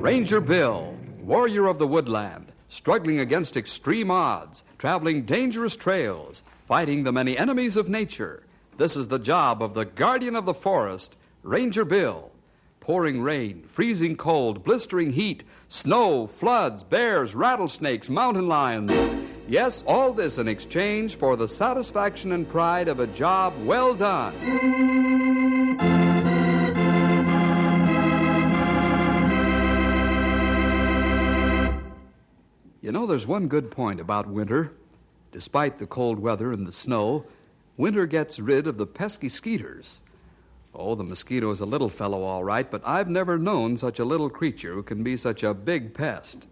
Ranger Bill, warrior of the woodland, struggling against extreme odds, traveling dangerous trails, fighting the many enemies of nature. This is the job of the guardian of the forest, Ranger Bill. Pouring rain, freezing cold, blistering heat, snow, floods, bears, rattlesnakes, mountain lions. Yes, all this in exchange for the satisfaction and pride of a job well done. You know, there's one good point about winter. Despite the cold weather and the snow, winter gets rid of the pesky skeeters. Oh, the mosquito is a little fellow, all right, but I've never known such a little creature who can be such a big pest.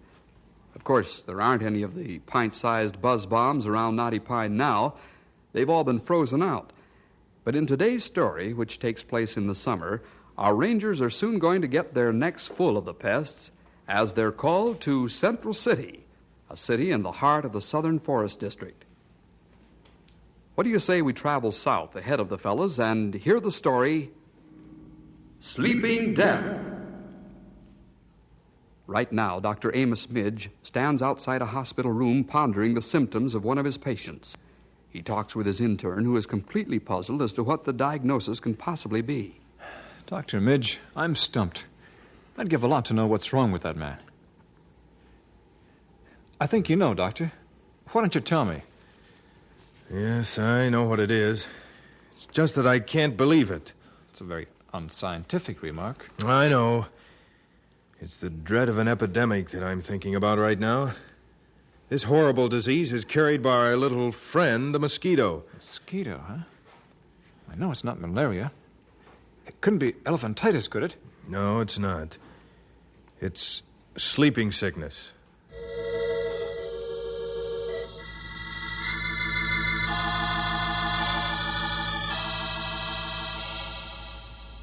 Of course, there aren't any of the pint-sized buzz bombs around Knotty Pine now. They've all been frozen out. But in today's story, which takes place in the summer, our rangers are soon going to get their necks full of the pests as they're called to Central City, a city in the heart of the Southern Forest District. What do you say we travel south ahead of the fellas and hear the story, Sleeping Death? Right now, Dr. Amos Midge stands outside a hospital room pondering the symptoms of one of his patients. He talks with his intern, who is completely puzzled as to what the diagnosis can possibly be. Dr. Midge, I'm stumped. I'd give a lot to know what's wrong with that man. I think you know, Doctor. Why don't you tell me? Yes, I know what it is. It's just that I can't believe it. It's a very unscientific remark. I know. It's the dread of an epidemic that I'm thinking about right now. This horrible disease is carried by our little friend, the mosquito. Mosquito, huh? I know it's not malaria. It couldn't be elephantitis, could it? No, it's not. It's sleeping sickness.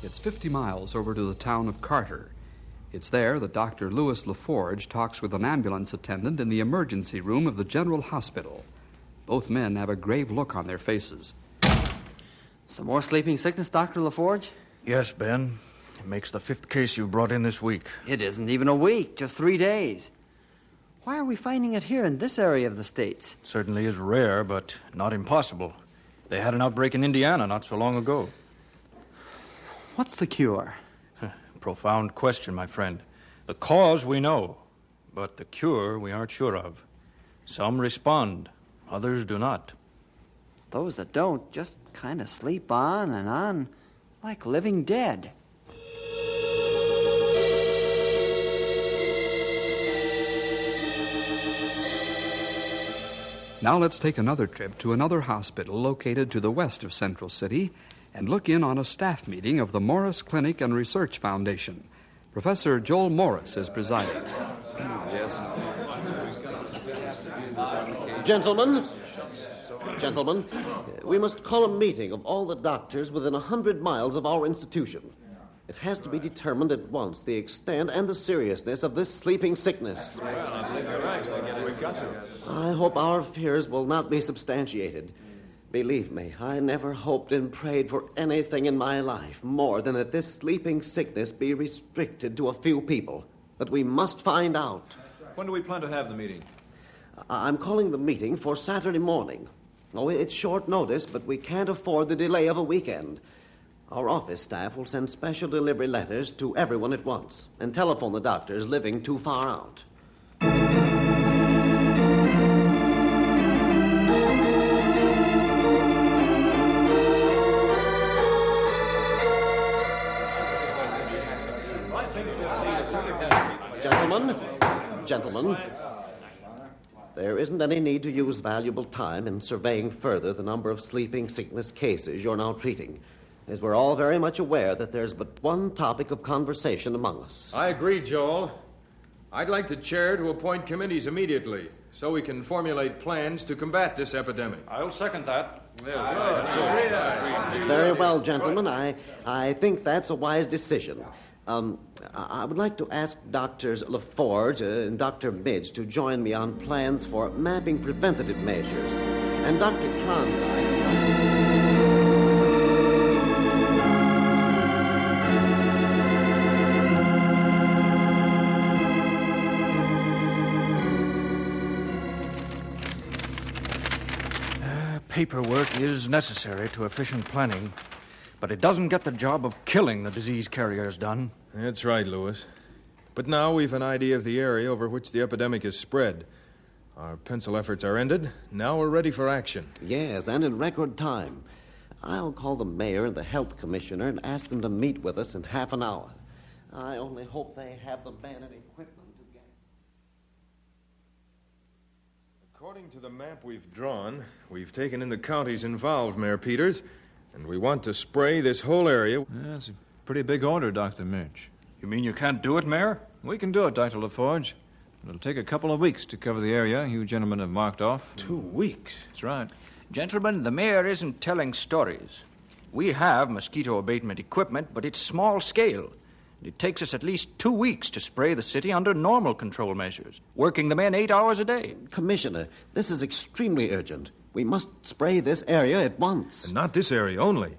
It's 50 miles over to the town of Carter. It's there that Dr. Louis LaForge talks with an ambulance attendant in the emergency room of the General Hospital. Both men have a grave look on their faces. Some more sleeping sickness, Dr. LaForge? Yes, Ben. It makes the 5th case you've brought in this week. It isn't even a week, just 3 days. Why are we finding it here in this area of the States? It certainly is rare, but not impossible. They had an outbreak in Indiana not so long ago. What's the cure? Profound question, my friend. The cause we know, but the cure we aren't sure of. Some respond, others do not. Those that don't just kind of sleep on, like living dead. Now let's take another trip to another hospital located to the west of Central City and look in on a staff meeting of the Morris Clinic and Research Foundation. Professor Joel Morris is presiding. Yes. Gentlemen, we must call a meeting of all the doctors within 100 miles of our institution. It has to be determined at once the extent and the seriousness of this sleeping sickness. I hope our fears will not be substantiated. Believe me, I never hoped and prayed for anything in my life more than that this sleeping sickness be restricted to a few people. But we must find out. When do we plan to have the meeting? I'm calling the meeting for Saturday morning. Oh, it's short notice, but we can't afford the delay of a weekend. Our office staff will send special delivery letters to everyone at once and telephone the doctors living too far out. Gentlemen, there isn't any need to use valuable time in surveying further the number of sleeping sickness cases you're now treating, as we're all very much aware that there's but one topic of conversation among us. I agree, Joel. I'd like the chair to appoint committees immediately so we can formulate plans to combat this epidemic. I'll second that. Very well, gentlemen. I think that's a wise decision. I would like to ask Drs. LaForge and Dr. Midge to join me on plans for mapping preventative measures. And Dr. Klondike... Paperwork is necessary to efficient planning, but it doesn't get the job of killing the disease carriers done. That's right, Lewis. But now we've an idea of the area over which the epidemic is spread. Our pencil efforts are ended. Now we're ready for action. Yes, and in record time. I'll call the mayor and the health commissioner and ask them to meet with us in half an hour. I only hope they have the men and equipment to get. According to the map we've drawn, we've taken in the counties involved, Mayor Peters, and we want to spray this whole area. Yeah, it's a pretty big order, Dr. Mirch. You mean you can't do it, Mayor? We can do it, Dr. LaForge. It'll take a couple of weeks to cover the area you gentlemen have marked off. 2 weeks? That's right. Gentlemen, the mayor isn't telling stories. We have mosquito abatement equipment, but it's small scale. It takes us at least 2 weeks to spray the city under normal control measures, working the men 8 hours a day. Commissioner, this is extremely urgent. We must spray this area at once. And not this area only.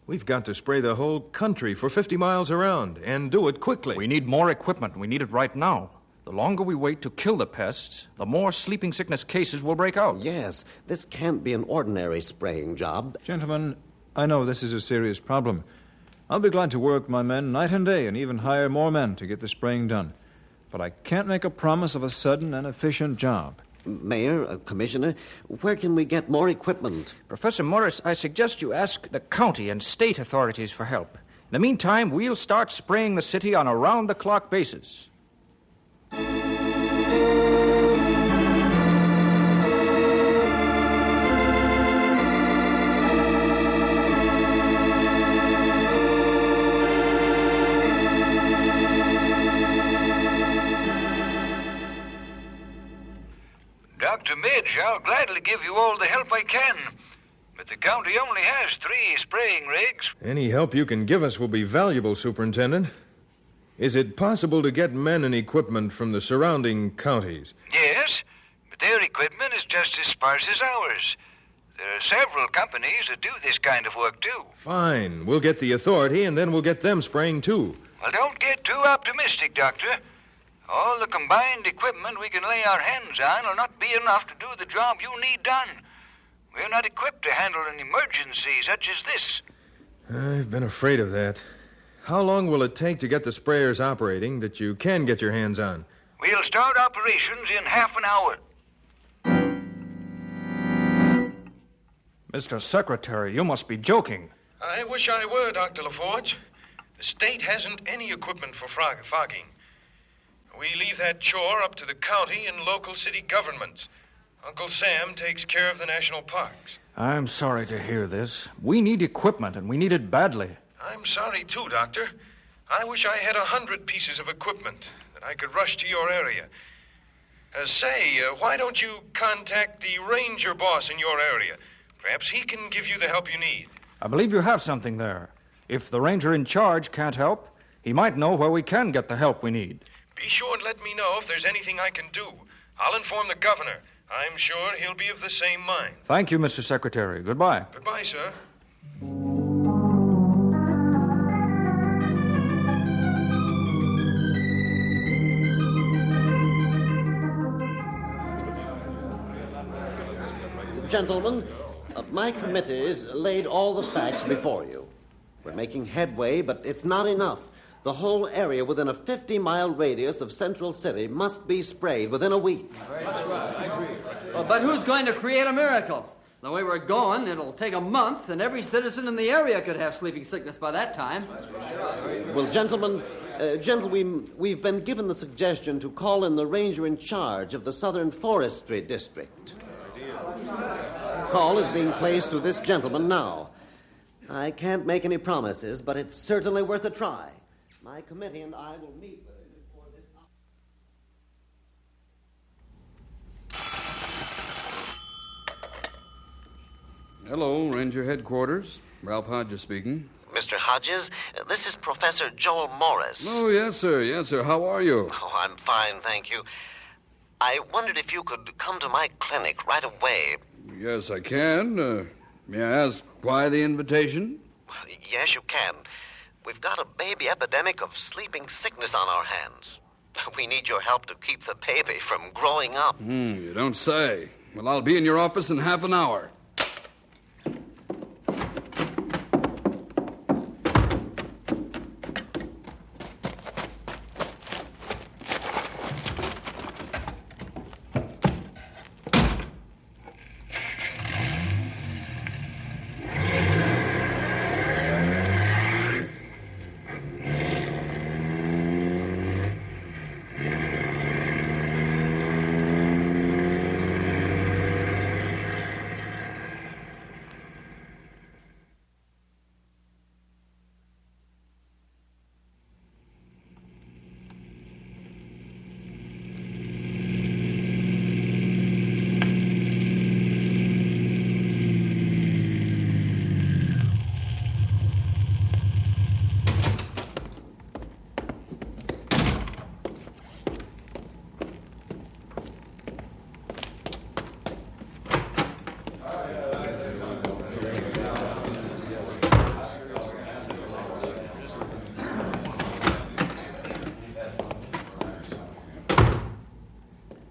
We've got to spray the whole country for 50 miles around, and do it quickly. We need more equipment. We need it right now. The longer we wait to kill the pests, the more sleeping sickness cases will break out. Yes, this can't be an ordinary spraying job. Gentlemen, I know this is a serious problem. I'll be glad to work my men night and day and even hire more men to get the spraying done. But I can't make a promise of a sudden and efficient job. Mayor, Commissioner, where can we get more equipment? Professor Morris, I suggest you ask the county and state authorities for help. In the meantime, we'll start spraying the city on a round-the-clock basis. Dr. Midge, I'll gladly give you all the help I can. But the county only has 3 spraying rigs. Any help you can give us will be valuable, Superintendent. Is it possible to get men and equipment from the surrounding counties? Yes, but their equipment is just as sparse as ours. There are several companies that do this kind of work, too. Fine. We'll get the authority, and then we'll get them spraying, too. Well, don't get too optimistic, Doctor. All the combined equipment we can lay our hands on will not be enough to do the job you need done. We're not equipped to handle an emergency such as this. I've been afraid of that. How long will it take to get the sprayers operating that you can get your hands on? We'll start operations in half an hour. Mr. Secretary, you must be joking. I wish I were, Dr. LaForge. The state hasn't any equipment for fogging. We leave that chore up to the county and local city governments. Uncle Sam takes care of the national parks. I'm sorry to hear this. We need equipment, and we need it badly. I'm sorry, too, Doctor. I wish I had 100 pieces of equipment that I could rush to your area. Why don't you contact the ranger boss in your area? Perhaps he can give you the help you need. I believe you have something there. If the ranger in charge can't help, he might know where we can get the help we need. Be sure and let me know if there's anything I can do. I'll inform the governor. I'm sure he'll be of the same mind. Thank you, Mr. Secretary. Goodbye. Goodbye, sir. Gentlemen, my committee's laid all the facts before you. We're making headway, but it's not enough. The whole area within a 50-mile radius of Central City must be sprayed within a week. Well, but who's going to create a miracle? The way we're going, it'll take a month, and every citizen in the area could have sleeping sickness by that time. Well, gentlemen, we've been given the suggestion to call in the ranger in charge of the Southern Forestry District. Call is being placed to this gentleman now. I can't make any promises, but it's certainly worth a try. My committee and I will meet with him before this... Hello, Ranger Headquarters. Ralph Hodges speaking. Mr. Hodges, this is Professor Joel Morris. Oh, yes, sir. Yes, sir. How are you? Oh, I'm fine, thank you. I wondered if you could come to my clinic right away. Yes, I can. May I ask why the invitation? Yes, you can. We've got a baby epidemic of sleeping sickness on our hands. We need your help to keep the baby from growing up. You don't say. Well, I'll be in your office in half an hour.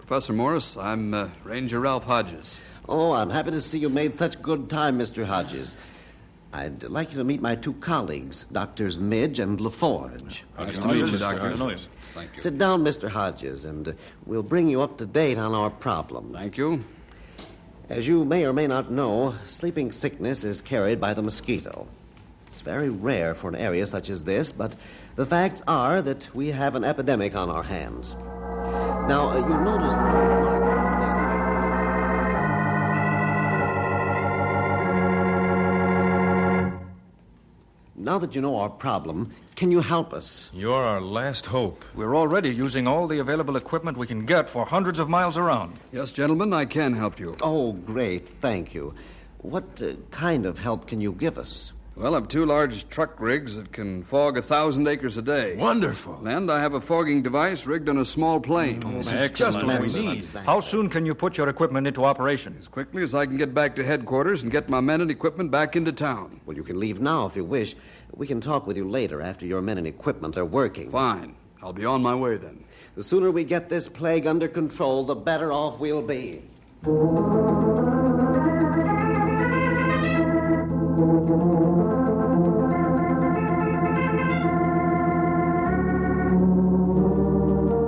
Professor Morris, I'm Ranger Ralph Hodges. Oh, I'm happy to see you made such good time, Mr. Hodges. I'd like you to meet my two colleagues, Doctors Midge and LaForge. Nice to meet you, Doctor. Thank you. Sit down, Mr. Hodges, and we'll bring you up to date on our problem. Thank you. As you may or may not know, sleeping sickness is carried by the mosquito. It's very rare for an area such as this, but the facts are that we have an epidemic on our hands. Now, you'll notice that... Now that you know our problem, can you help us? You're our last hope. We're already using all the available equipment we can get for hundreds of miles around. Yes, gentlemen, I can help you. Oh, great. Thank you. What kind of help can you give us? Well, I have two large truck rigs that can fog 1,000 acres a day. Wonderful. And I have a fogging device rigged on a small plane. That's just what we need. Exactly. How soon can you put your equipment into operation? As quickly as I can get back to headquarters and get my men and equipment back into town. Well, you can leave now if you wish. We can talk with you later after your men and equipment are working. Fine. I'll be on my way then. The sooner we get this plague under control, the better off we'll be.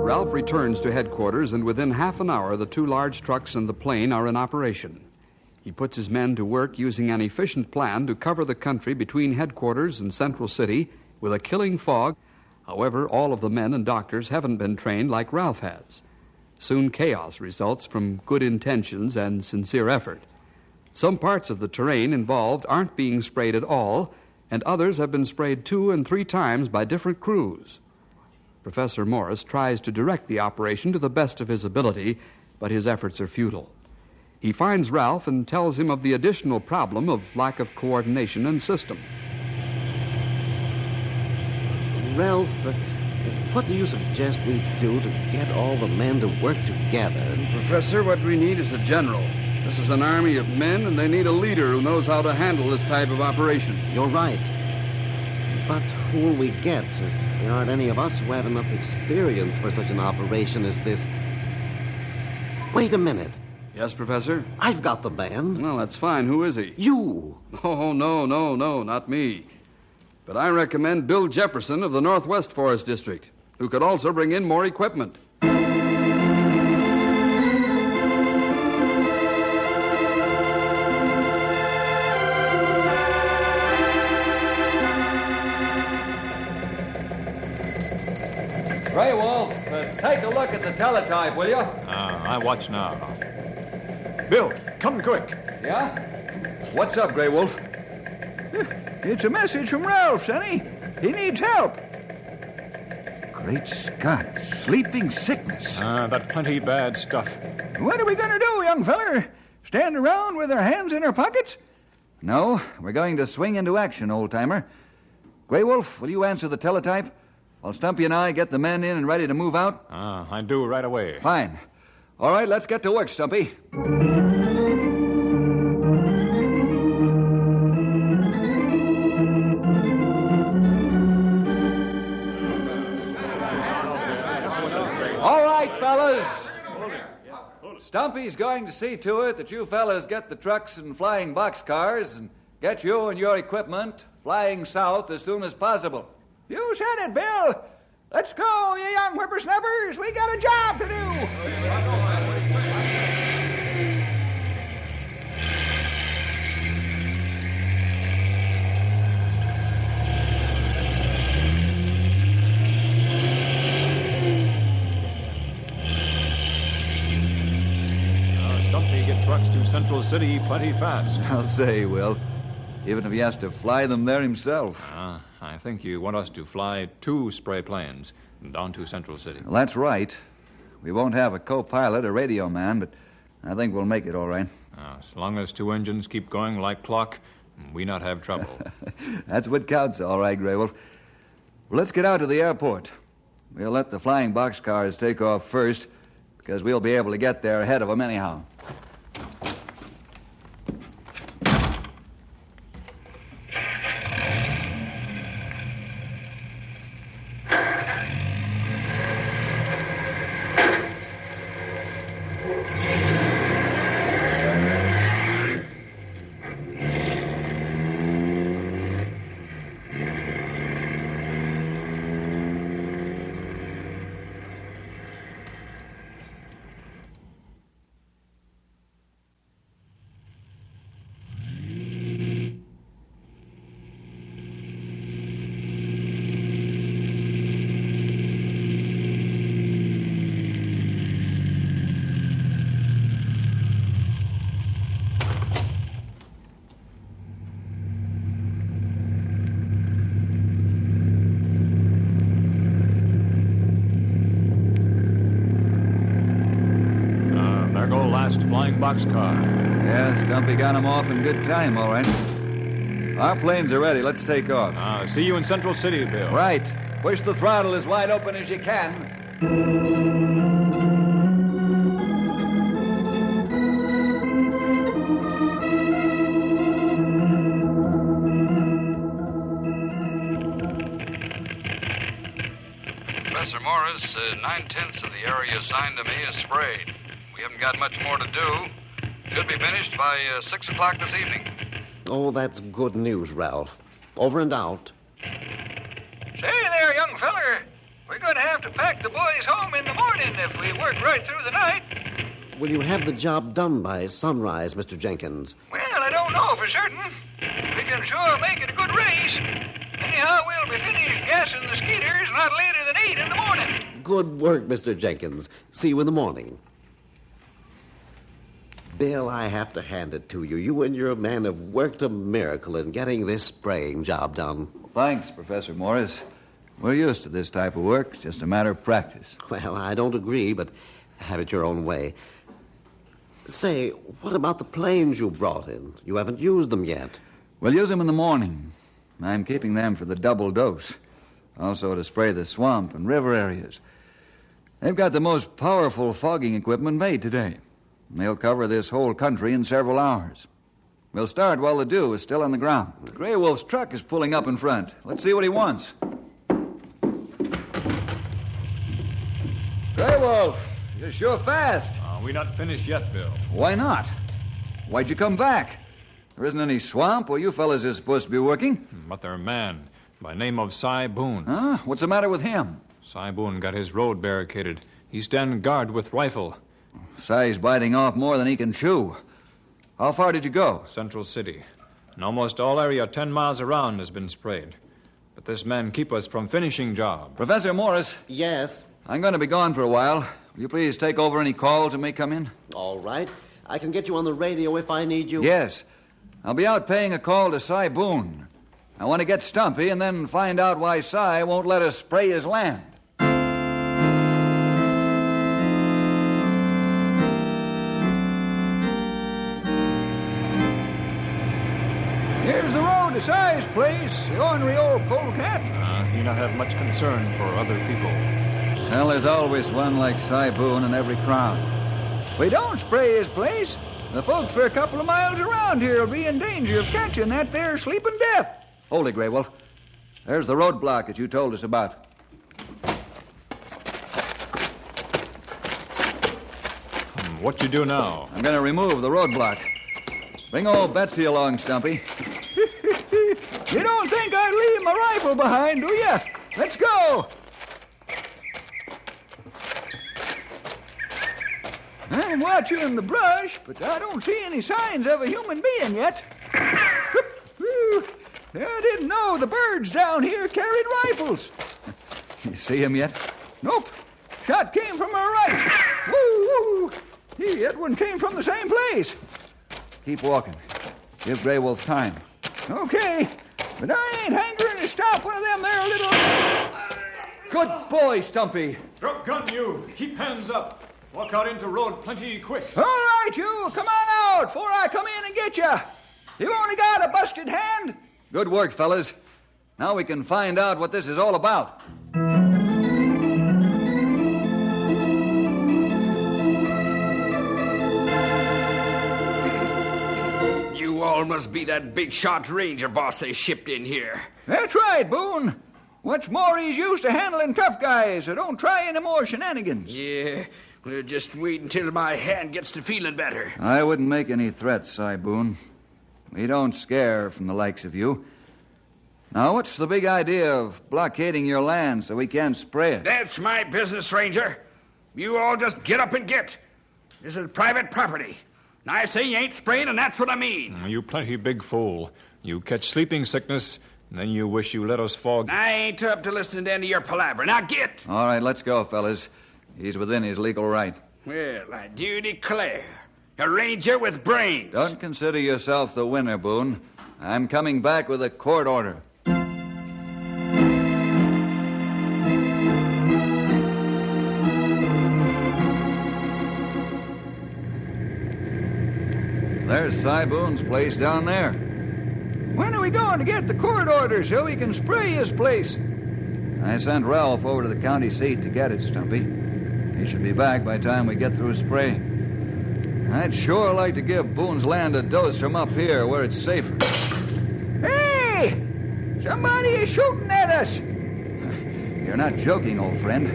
Ralph returns to headquarters, and within half an hour, the two large trucks and the plane are in operation. He puts his men to work using an efficient plan to cover the country between headquarters and Central City with a killing fog. However, all of the men and doctors haven't been trained like Ralph has. Soon chaos results from good intentions and sincere effort. Some parts of the terrain involved aren't being sprayed at all, and others have been sprayed 2 and 3 times by different crews. Professor Morris tries to direct the operation to the best of his ability, but his efforts are futile. He finds Ralph and tells him of the additional problem of lack of coordination and system. Ralph, what do you suggest we do to get all the men to work together? Professor, what we need is a general. This is an army of men, and they need a leader who knows how to handle this type of operation. You're right. But who will we get? There aren't any of us who have enough experience for such an operation as this. Wait a minute. Yes, Professor? I've got the man. Well, that's fine. Who is he? You. Oh, no, not me. But I recommend Bill Jefferson of the Northwest Forest District, who could also bring in more equipment. Grey Wolf, take a look at the teletype, will you? I watch now. Bill, come quick. Yeah? What's up, Grey Wolf? It's a message from Ralph, Sonny. He needs help. Great Scott, sleeping sickness. That plenty bad stuff. What are we going to do, young feller? Stand around with our hands in our pockets? No, we're going to swing into action, old-timer. Grey Wolf, will you answer the teletype? While Stumpy and I get the men in and ready to move out? I do right away. Fine. All right, let's get to work, Stumpy. All right, fellas. Stumpy's going to see to it that you fellas get the trucks and flying boxcars and get you and your equipment flying south as soon as possible. You said it, Bill. Let's go, you young whippersnappers. We got a job to do. Stumpy get trucks to Central City plenty fast. I'll say he will, even if he has to fly them there himself. I think you want us to fly 2 spray planes down to Central City. Well, that's right. We won't have a co-pilot or radio man, but I think we'll make it all right. As long as 2 engines keep going like clock, we not have trouble. That's what counts, all right, Grey Wolf. Well, let's get out to the airport. We'll let the flying boxcars take off first, because we'll be able to get there ahead of them anyhow. fast flying boxcar. Yeah, Stumpy got him off in good time, all right. Our planes are ready. Let's take off. See you in Central City, Bill. Right. Push the throttle as wide open as you can. Professor Morris, 9/10 of the area assigned to me is sprayed. We haven't got much more to do. Should be finished by 6 o'clock this evening. Oh, that's good news, Ralph. Over and out. Say there, young feller. We're going to have to pack the boys home in the morning if we work right through the night. Will you have the job done by sunrise, Mr. Jenkins? Well, I don't know for certain. We can sure make it a good race. Anyhow, we'll be finished gassing the skeeters not later than 8 in the morning. Good work, Mr. Jenkins. See you in the morning. Bill, I have to hand it to you. You and your men have worked a miracle in getting this spraying job done. Thanks, Professor Morris. We're used to this type of work. It's just a matter of practice. Well, I don't agree, but have it your own way. Say, what about the planes you brought in? You haven't used them yet. We'll use them in the morning. I'm keeping them for the double dose. Also to spray the swamp and river areas. They've got the most powerful fogging equipment made today. They'll cover this whole country in several hours. We'll start while the dew is still on the ground. Grey Wolf's truck is pulling up in front. Let's see what he wants. Grey Wolf, you're sure fast. We're not finished yet, Bill. Why not? Why'd you come back? There isn't any swamp where you fellas are supposed to be working. But there's a man by name of Cy Boone. Huh? What's the matter with him? Cy Boone got his road barricaded. He's standing guard with rifle. Cy's biting off more than he can chew. How far did you go? Central City. And almost all area 10 miles around has been sprayed. But this man keep us from finishing job. Professor Morris. Yes? I'm going to be gone for a while. Will you please take over any calls that may come in? All right. I can get you on the radio if I need you. Yes. I'll be out paying a call to Cy Boone. I want to get Stumpy and then find out why Cy won't let us spray his land. Here's the road to Cy's place, the ornery old polecat. He not have much concern for other people. Well, there's always one like Cy Boone in every crowd. If we don't spray his place, the folks for a couple of miles around here will be in danger of catching that there sleeping death. Hold it, Grey Wolf. There's the roadblock that you told us about. What you do now? I'm going to remove the roadblock. Bring old Betsy along, Stumpy. You don't think I'd leave my rifle behind, do you? Let's go. I'm watching the brush, but I don't see any signs of a human being yet. I didn't know the birds down here carried rifles. You see him yet? Nope. Shot came from our right. Woo! That one came from the same place. Keep walking. Give Grey Wolf time. Okay, but I ain't hankering to stop one of them there little... Good boy, Stumpy. Drop gun, you. Keep hands up. Walk out into road plenty quick. All right, you. Come on out before I come in and get you. You only got a busted hand? Good work, fellas. Now we can find out what this is all about. You all must be that big shot ranger boss they shipped in here. That's right, Boone. What's more, he's used to handling tough guys, so don't try any more shenanigans. Yeah, we'll just wait until my hand gets to feeling better. I wouldn't make any threats, Cy Boone. We don't scare from the likes of you. Now, what's the big idea of blockading your land so we can't spray it? That's my business, Ranger. You all just get up and get. This is private property. And I say you ain't spraying, and that's what I mean. You plenty big fool. You catch sleeping sickness, and then you wish you let us fog. I ain't up to listening to any of your palaver. Now get. All right, let's go, fellas. He's within his legal right. Well, I do declare. A ranger with brains. Don't consider yourself the winner, Boone. I'm coming back with a court order. There's Cy Boone's place down there. When are we going to get the court order so we can spray his place? I sent Ralph over to the county seat to get it, Stumpy. He should be back by the time we get through spraying. I'd sure like to give Boone's land a dose from up here where it's safer. Hey! Somebody is shooting at us! You're not joking, old friend.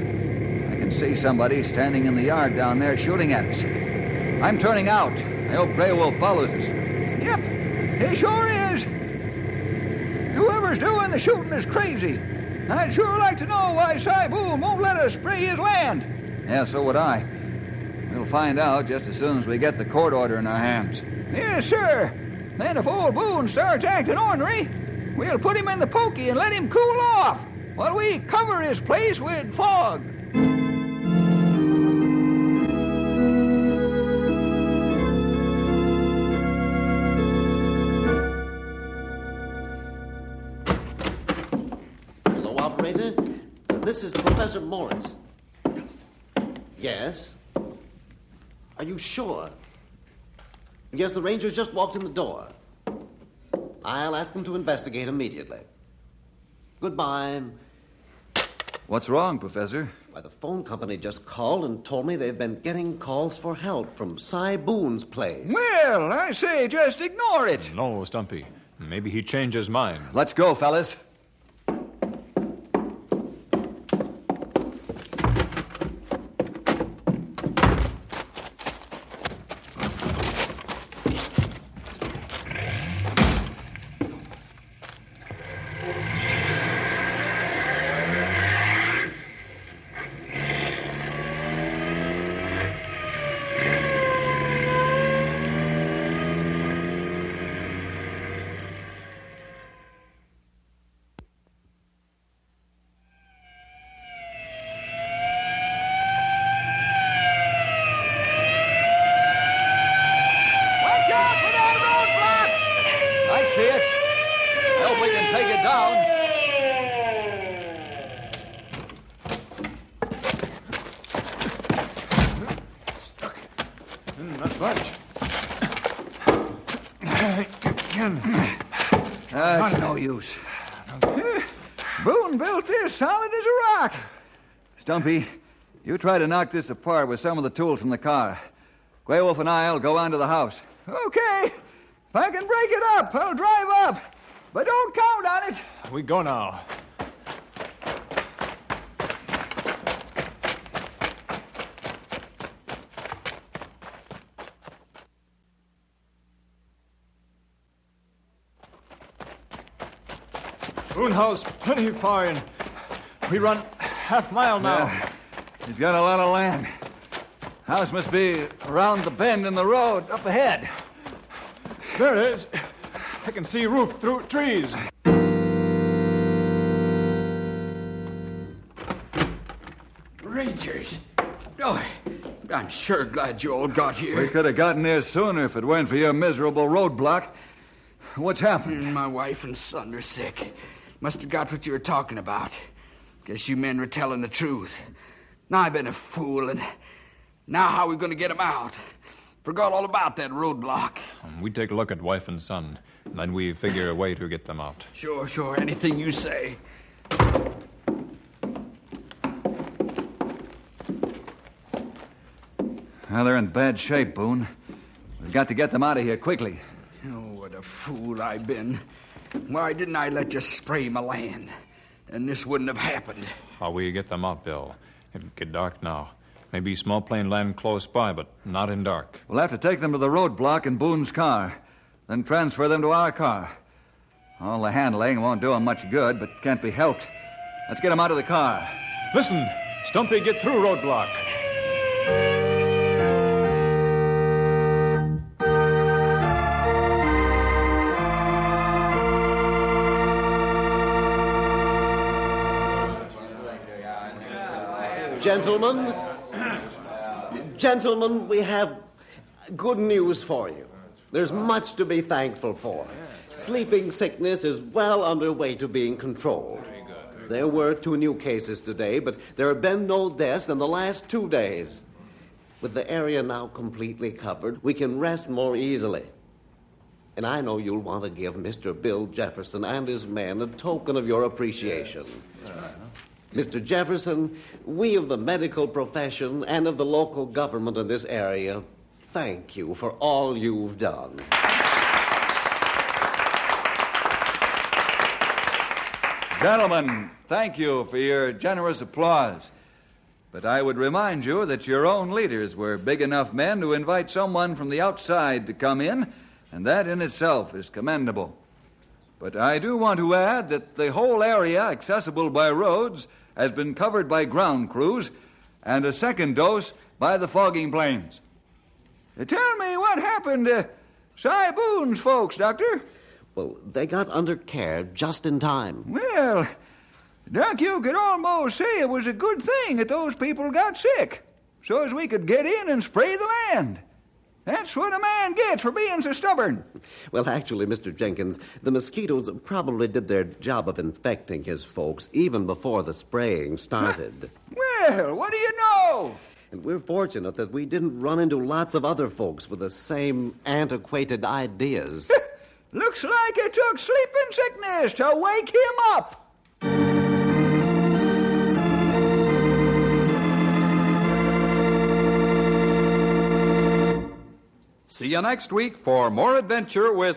I can see somebody standing in the yard down there shooting at us. I'm turning out. I hope Grey Wolf follows us. Yep, he sure is. Whoever's doing the shooting is crazy. I'd sure like to know why Cy Boone won't let us spray his land. Yeah, so would I. We'll find out just as soon as we get the court order in our hands. Yes, sir. Then if old Boone starts acting ornery, we'll put him in the pokey and let him cool off while we cover his place with fog. Hello, operator. This is Professor Morris. Yes? Are you sure? Yes, the Rangers just walked in the door. I'll ask them to investigate immediately. Goodbye. What's wrong, Professor? Why, the phone company just called and told me they've been getting calls for help from Cy Boone's place. Well, I say just ignore it. No, Stumpy. Maybe he changed his mind. Let's go, fellas. See it? I hope we can take it down. Stuck. Not budge. It's no use. Boone built this solid as a rock. Stumpy, you try to knock this apart with some of the tools from the car. Grey Wolf and I'll go on to the house. Okay. If I can break it up, I'll drive up. But don't count on it. We go now. Boone House, plenty far in. We run half-mile now. Yeah. He's got a lot of land. House must be around the bend in the road up ahead. There it is. I can see roof through trees. Rangers. Oh, I'm sure glad you all got here. We could have gotten there sooner if it weren't for your miserable roadblock. What's happened? My wife and son are sick. Must have got what you were talking about. Guess you men were telling the truth. Now I've been a fool, and now how are we going to get them out? Forgot all about that roadblock. We take a look at wife and son, and then we figure a way to get them out. Sure. Anything you say. Well, they're in bad shape, Boone. We've got to get them out of here quickly. Oh, what a fool I've been. Why didn't I let you spray my land? And this wouldn't have happened. How will you get them out, Bill? It'll get dark now. Maybe small plane land close by, but not in dark. We'll have to take them to the roadblock in Boone's car, then transfer them to our car. All the handling won't do them much good, but can't be helped. Let's get them out of the car. Listen, Stumpy, get through roadblock. Gentlemen, we have good news for you. There's much to be thankful for. Sleeping sickness is well underway to being controlled. There were 2 new cases today, but there have been no deaths in the last 2 days. With the area now completely covered, we can rest more easily. And I know you'll want to give Mr. Bill Jefferson and his men a token of your appreciation. Mr. Jefferson, we of the medical profession and of the local government in this area thank you for all you've done. Gentlemen, thank you for your generous applause. But I would remind you that your own leaders were big enough men to invite someone from the outside to come in, and that in itself is commendable. But I do want to add that the whole area accessible by roads has been covered by ground crews, and a second dose by the fogging planes. Tell me what happened to Cy Boone's folks, Doctor. Well, they got under care just in time. Well, Doc, you could almost say it was a good thing that those people got sick, so as we could get in and spray the land. That's what a man gets for being so stubborn. Well, actually, Mr. Jenkins, the mosquitoes probably did their job of infecting his folks even before the spraying started. Well, what do you know? And we're fortunate that we didn't run into lots of other folks with the same antiquated ideas. Looks like it took sleeping sickness to wake him up. See you next week for more adventure with